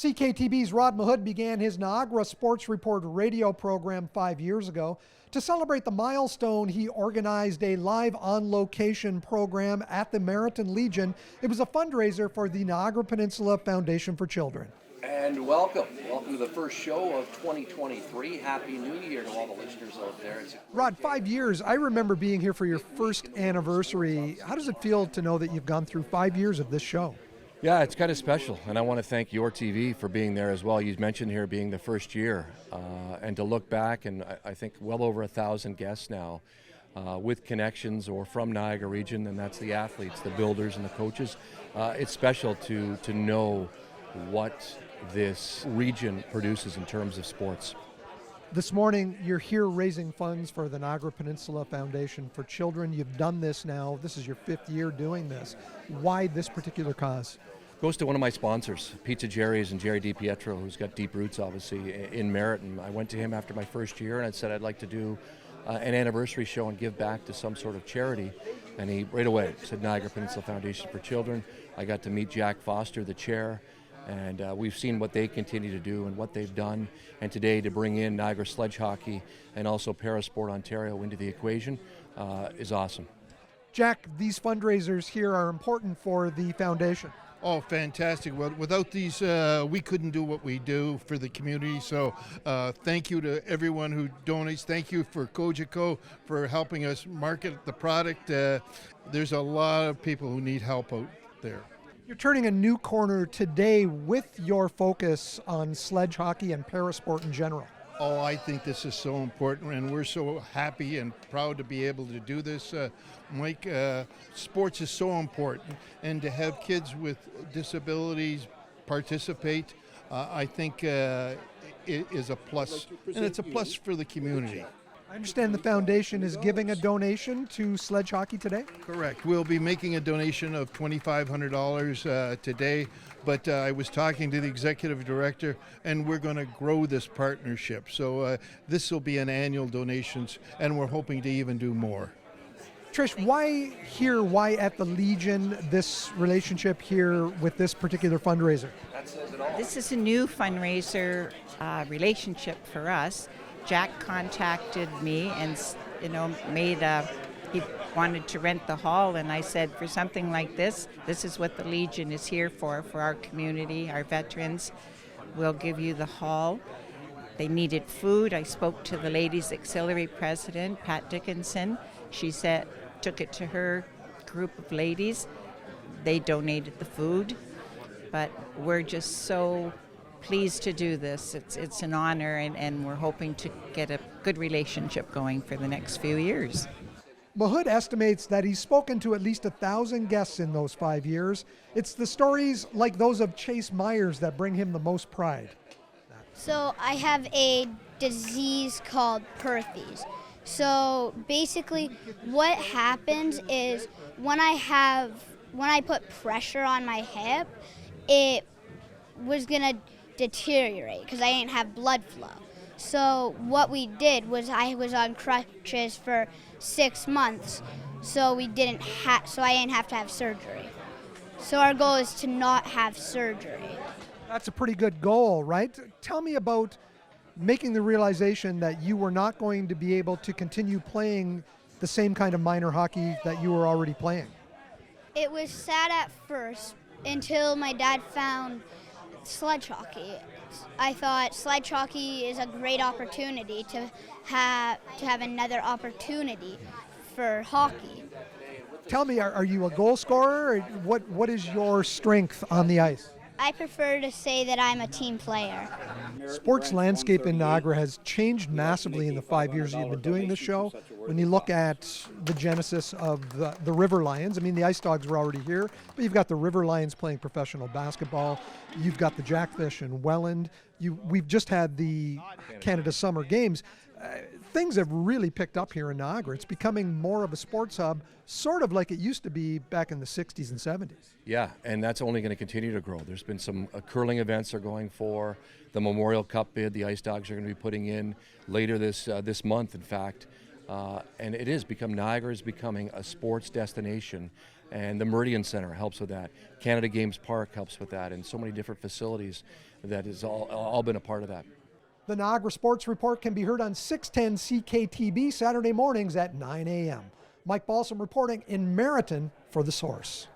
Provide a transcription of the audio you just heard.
CKTB's Rod Mawhood began his Niagara Sports Report radio program 5 years ago. To celebrate the milestone, he organized a live on-location program at the Merritton Legion. It was a fundraiser for the Niagara Peninsula Foundation for Children. And welcome to the first show of 2023. Happy New Year to all the listeners out there. Rod, 5 years. I remember being here for your first anniversary. How does it feel to know that you've gone through 5 years of this show? Yeah, it's kind of special, and I want to thank YourTV for being there as well. You mentioned here being the first year, and to look back, and I think well over 1,000 guests now with connections or from Niagara region, and that's the athletes, the builders, and the coaches. It's special to know what this region produces in terms of sports. This morning, you're here raising funds for the Niagara Peninsula Foundation for Children. You've done this now. This is your 5th year doing this. Why this particular cause? Goes to one of my sponsors, Pizza Jerry's and Jerry DiPietro, who's got deep roots, obviously, in Merritton. I went to him after my first year, and I said I'd like to do an anniversary show and give back to some sort of charity. And he, right away, said Niagara Peninsula Foundation for Children. I got to meet Jack Foster, the chair, and we've seen what they continue to do and what they've done. And today, to bring in Niagara Sledge Hockey and also Parasport Ontario into the equation is awesome. Jack, these fundraisers here are important for the foundation. Oh, fantastic. Well, without these, we couldn't do what we do for the community. So thank you to everyone who donates. Thank you for Cogeco for helping us market the product. There's a lot of people who need help out there. You're turning a new corner today with your focus on sledge hockey and parasport in general. Oh, I think this is so important, and we're so happy and proud to be able to do this. Mike, sports is so important, and to have kids with disabilities participate, I think it is a plus, and it's a plus for the community. I understand the foundation is giving a donation to sledge hockey today? Correct. We'll be making a donation of $2,500 today, but I was talking to the executive director, and we're going to grow this partnership. So this will be an annual donations, and we're hoping to even do more. Trish, why here, why at the Legion, this relationship here with this particular fundraiser? This is a new fundraiser relationship for us. Jack contacted me and, he wanted to rent the hall, and I said, for something like this is what the Legion is here for our community, our veterans. We'll give you the hall. They needed food. I spoke to the Ladies Auxiliary President, Pat Dickinson. She said, took it to her group of ladies. They donated the food, but we're just so pleased to do this. It's an honor, and we're hoping to get a good relationship going for the next few years. Mawhood estimates that he's spoken to at least 1,000 guests in those 5 years. It's the stories like those of Chase Myers that bring him the most pride. So I have a disease called Perthes. So basically what happens is when I put pressure on my hip, it was gonna deteriorate because I didn't have blood flow. So what we did was I was on crutches for 6 months, so I didn't have to have surgery. So our goal is to not have surgery. That's a pretty good goal, right? Tell me about making the realization that you were not going to be able to continue playing the same kind of minor hockey that you were already playing. It was sad at first until my dad found sledge hockey. I thought sledge hockey is a great opportunity to have another opportunity for hockey. Tell me, are you a goal scorer? Or what is your strength on the ice? I prefer to say that I'm a team player. Sports landscape in Niagara has changed massively in the 5 years you've been doing this show. When you look at the genesis of the River Lions, I mean, the Ice Dogs were already here, but you've got the River Lions playing professional basketball. You've got the Jackfish in Welland. We've just had the Canada Summer Games. Things have really picked up here in Niagara. It's becoming more of a sports hub, sort of like it used to be back in the 60s and 70s. Yeah, and that's only going to continue to grow. There's been some curling events are going for. The Memorial Cup bid, the Ice Dogs are going to be putting in later this month, in fact. And Niagara is becoming a sports destination And the Merritton Center helps with that. Canada Games Park helps with that, and so many different facilities that has all been a part of that. The Niagara Sports Report can be heard on 610 CKTB Saturday mornings at 9 a.m. Mike Balsom reporting in Merritton for The Source.